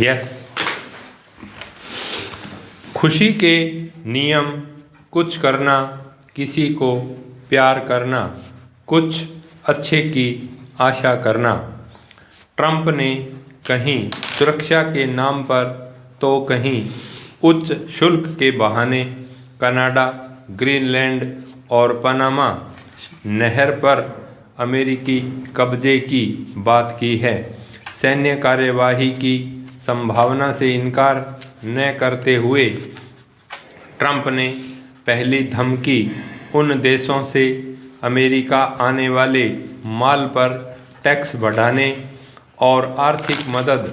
Yes. खुशी के नियम: कुछ करना, किसी को प्यार करना, कुछ अच्छे की आशा करना। ट्रंप ने कहीं सुरक्षा के नाम पर तो कहीं उच्च शुल्क के बहाने कनाडा, ग्रीनलैंड और पनामा नहर पर अमेरिकी कब्जे की बात की है। सैन्य कार्यवाही की संभावना से इनकार न करते हुए ट्रंप ने पहली धमकी उन देशों से अमेरिका आने वाले माल पर टैक्स बढ़ाने और आर्थिक मदद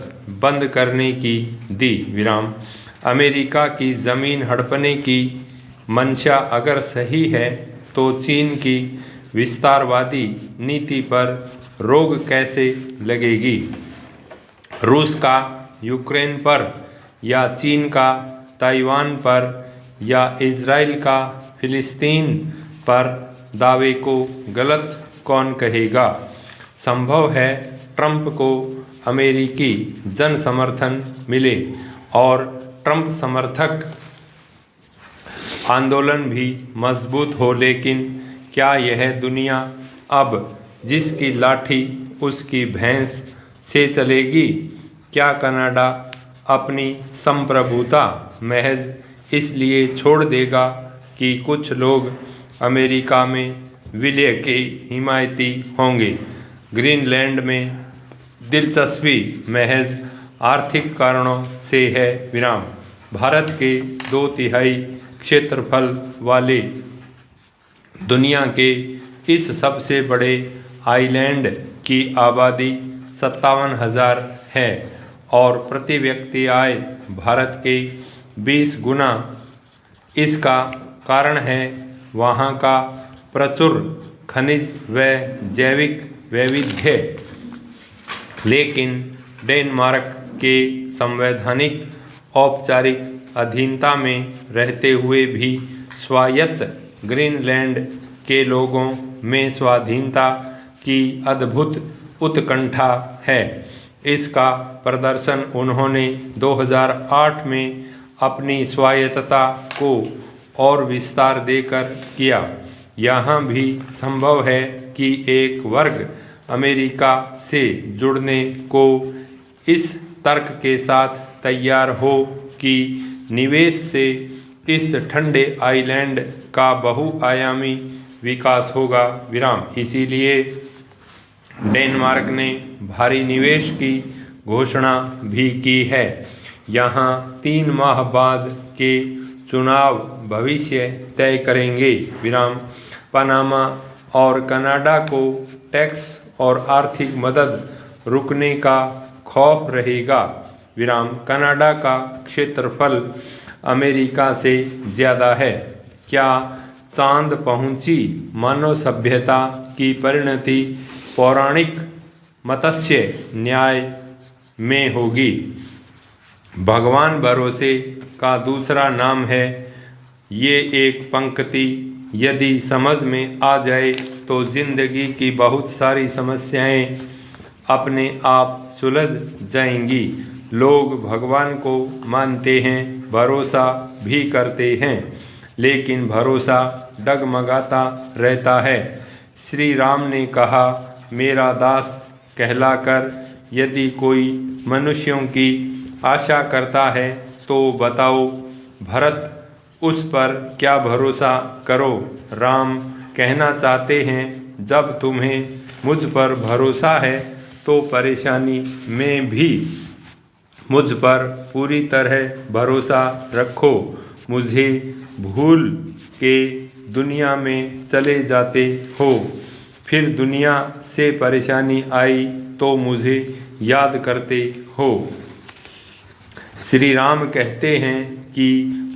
बंद करने की दी। अमेरिका की ज़मीन हड़पने की मंशा अगर सही है तो चीन की विस्तारवादी नीति पर रोक कैसे लगेगी? रूस का यूक्रेन पर या चीन का ताइवान पर या इजराइल का फिलिस्तीन पर दावे को गलत कौन कहेगा? संभव है ट्रंप को अमेरिकी जन समर्थन मिले और ट्रंप समर्थक आंदोलन भी मजबूत हो, लेकिन क्या यह दुनिया अब जिसकी लाठी उसकी भैंस से चलेगी? क्या कनाडा अपनी संप्रभुता महज इसलिए छोड़ देगा कि कुछ लोग अमेरिका में विलय के हिमायती होंगे? ग्रीनलैंड में दिलचस्पी महज आर्थिक कारणों से है। भारत के 2/3 क्षेत्रफल वाले दुनिया के इस सबसे बड़े आइलैंड की आबादी 57,000 है और प्रति व्यक्ति आय भारत के 20 गुना। इसका कारण है वहाँ का प्रचुर खनिज व जैविक वैविध्य। लेकिन डेनमार्क के संवैधानिक औपचारिक अधीनता में रहते हुए भी स्वायत्त ग्रीनलैंड के लोगों में स्वाधीनता की अद्भुत उत्कंठा है। इसका प्रदर्शन उन्होंने 2008 में अपनी स्वायत्तता को और विस्तार देकर किया। यहाँ भी संभव है कि एक वर्ग अमेरिका से जुड़ने को इस तर्क के साथ तैयार हो कि निवेश से इस ठंडे आइलैंड का बहुआयामी विकास होगा। इसीलिए डेनमार्क ने भारी निवेश की घोषणा भी की है। यहाँ 3 माह बाद के चुनाव भविष्य तय करेंगे। पनामा और कनाडा को टैक्स और आर्थिक मदद रुकने का खौफ रहेगा। कनाडा का क्षेत्रफल अमेरिका से ज़्यादा है। क्या चांद पहुंची मानव सभ्यता की परिणति पौराणिक मत्स्य न्याय में होगी? भगवान भरोसे का दूसरा नाम है। ये एक पंक्ति यदि समझ में आ जाए तो जिंदगी की बहुत सारी समस्याएं अपने आप सुलझ जाएंगी। लोग भगवान को मानते हैं, भरोसा भी करते हैं, लेकिन भरोसा डगमगाता रहता है। श्री राम ने कहा, मेरा दास कहलाकर यदि कोई मनुष्यों की आशा करता है तो बताओ भरत उस पर क्या भरोसा करो? राम कहना चाहते हैं, जब तुम्हें मुझ पर भरोसा है तो परेशानी में भी मुझ पर पूरी तरह भरोसा रखो। मुझे भूल के दुनिया में चले जाते हो, फिर दुनिया से परेशानी आई तो मुझे याद करते हो। श्री राम कहते हैं कि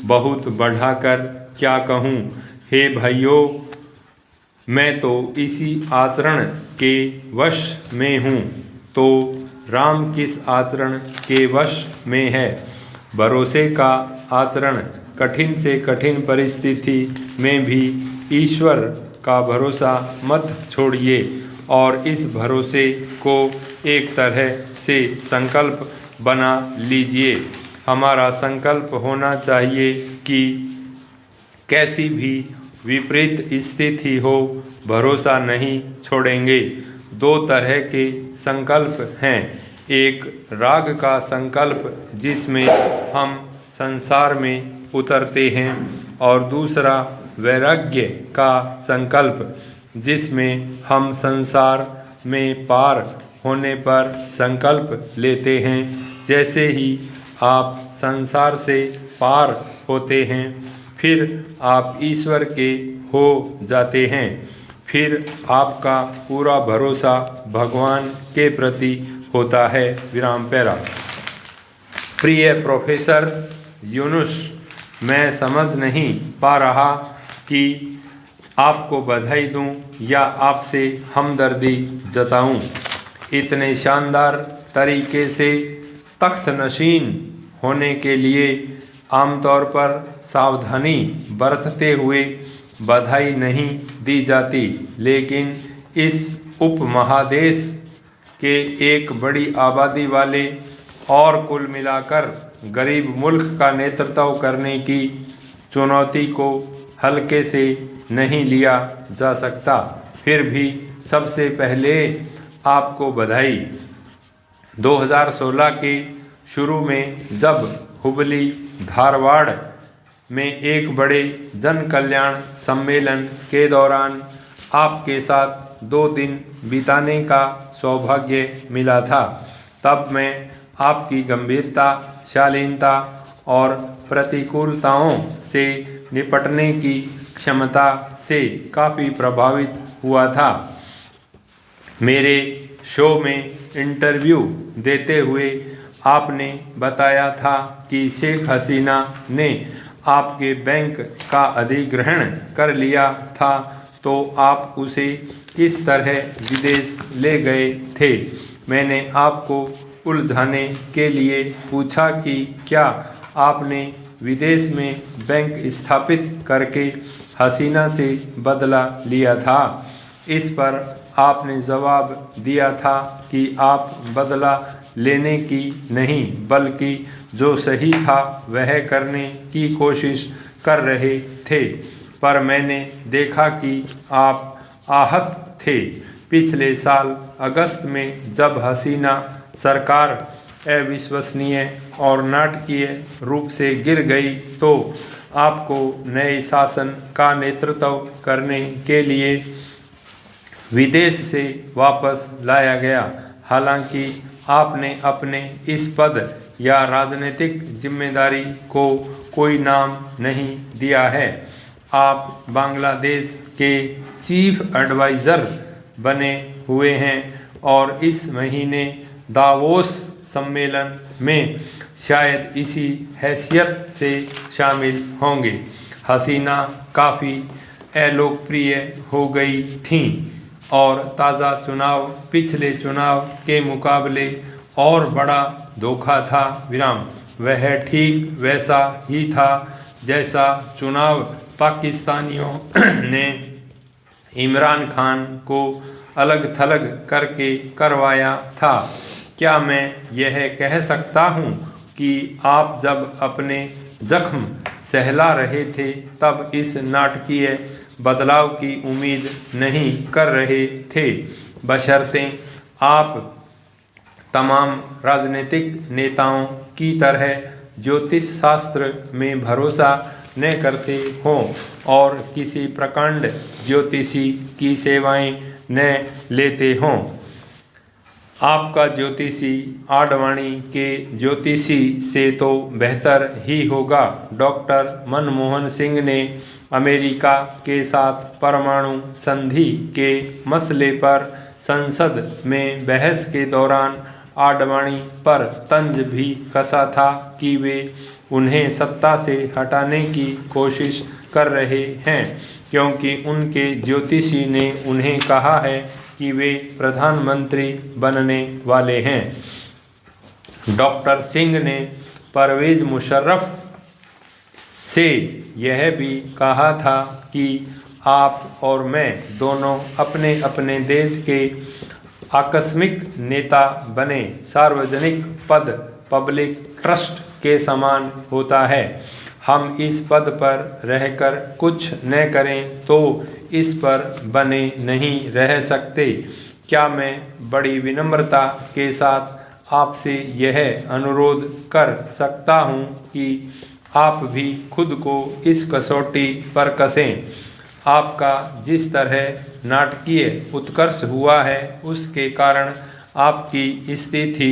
बहुत बढ़ाकर क्या कहूँ, हे भाइयों, मैं तो इसी आचरण के वश में हूँ। तो राम किस आचरण के वश में है? भरोसे का आचरण। कठिन से कठिन परिस्थिति में भी ईश्वर का भरोसा मत छोड़िए और इस भरोसे को एक तरह से संकल्प बना लीजिए। हमारा संकल्प होना चाहिए कि कैसी भी विपरीत स्थिति हो, भरोसा नहीं छोड़ेंगे। दो तरह के संकल्प हैं, एक राग का संकल्प जिसमें हम संसार में उतरते हैं, और दूसरा वैराग्य का संकल्प जिसमें हम संसार में पार होने पर संकल्प लेते हैं। जैसे ही आप संसार से पार होते हैं, फिर आप ईश्वर के हो जाते हैं। फिर आपका पूरा भरोसा भगवान के प्रति होता है। विराम पैरा। प्रिय प्रोफेसर यूनुस, मैं समझ नहीं पा रहा कि आपको बधाई दूं या आपसे हमदर्दी जताऊं। इतने शानदार तरीके से तख्त नशीन होने के लिए आमतौर पर सावधानी बरतते हुए बधाई नहीं दी जाती, लेकिन इस उपमहादेश के एक बड़ी आबादी वाले और कुल मिलाकर गरीब मुल्क का नेतृत्व करने की चुनौती को हल्के से नहीं लिया जा सकता। फिर भी सबसे पहले आपको बधाई। 2016 के शुरू में जब हुबली धारवाड़ में एक बड़े जन कल्याण सम्मेलन के दौरान आपके साथ 2 दिन बिताने का सौभाग्य मिला था, तब मैं आपकी गंभीरता, शालीनता और प्रतिकूलताओं से निपटने की क्षमता से काफ़ी प्रभावित हुआ था। मेरे शो में इंटरव्यू देते हुए आपने बताया था कि शेख हसीना ने आपके बैंक का अधिग्रहण कर लिया था, तो आप उसे किस तरह विदेश ले गए थे। मैंने आपको उलझाने के लिए पूछा कि क्या आपने विदेश में बैंक स्थापित करके हसीना से बदला लिया था। इस पर आपने जवाब दिया था कि आप बदला लेने की नहीं, बल्कि जो सही था वह करने की कोशिश कर रहे थे। पर मैंने देखा कि आप आहत थे। पिछले साल अगस्त में जब हसीना सरकार अविश्वसनीय और नाटकीय रूप से गिर गई, तो आपको नए शासन का नेतृत्व करने के लिए विदेश से वापस लाया गया। हालांकि आपने अपने इस पद या राजनीतिक जिम्मेदारी को कोई नाम नहीं दिया है। आप बांग्लादेश के चीफ एडवाइज़र बने हुए हैं और इस महीने दावोस सम्मेलन में शायद इसी हैसियत से शामिल होंगे। हसीना काफ़ी अलोकप्रिय हो गई थीं और ताज़ा चुनाव पिछले चुनाव के मुकाबले और बड़ा धोखा था। विराम। वह ठीक वैसा ही था जैसा चुनाव पाकिस्तानियों ने इमरान खान को अलग थलग करके करवाया था। क्या मैं यह कह सकता हूँ कि आप जब अपने जख्म सहला रहे थे, तब इस नाटकीय बदलाव की उम्मीद नहीं कर रहे थे, बशर्ते आप तमाम राजनीतिक नेताओं की तरह ज्योतिष शास्त्र में भरोसा न करते हों और किसी प्रकांड ज्योतिषी की सेवाएं न लेते हों। आपका ज्योतिषी आडवाणी के ज्योतिषी से तो बेहतर ही होगा। डॉक्टर मनमोहन सिंह ने अमेरिका के साथ परमाणु संधि के मसले पर संसद में बहस के दौरान आडवाणी पर तंज भी कसा था कि वे उन्हें सत्ता से हटाने की कोशिश कर रहे हैं, क्योंकि उनके ज्योतिषी ने उन्हें कहा है कि वे प्रधानमंत्री बनने वाले हैं। डॉक्टर सिंह ने परवेज मुशर्रफ से यह भी कहा था कि आप और मैं दोनों अपने अपने देश के आकस्मिक नेता बने। सार्वजनिक पद पब्लिक ट्रस्ट के समान होता है। हम इस पद पर रहकर कुछ न करें तो इस पर बने नहीं रह सकते। क्या मैं बड़ी विनम्रता के साथ आपसे यह अनुरोध कर सकता हूँ कि आप भी खुद को इस कसौटी पर कसें। आपका जिस तरह नाटकीय उत्कर्ष हुआ है उसके कारण आपकी स्थिति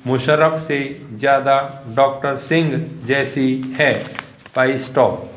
मुशर्रफ से ज़्यादा डॉक्टर सिंह जैसी है। पाई स्टॉप।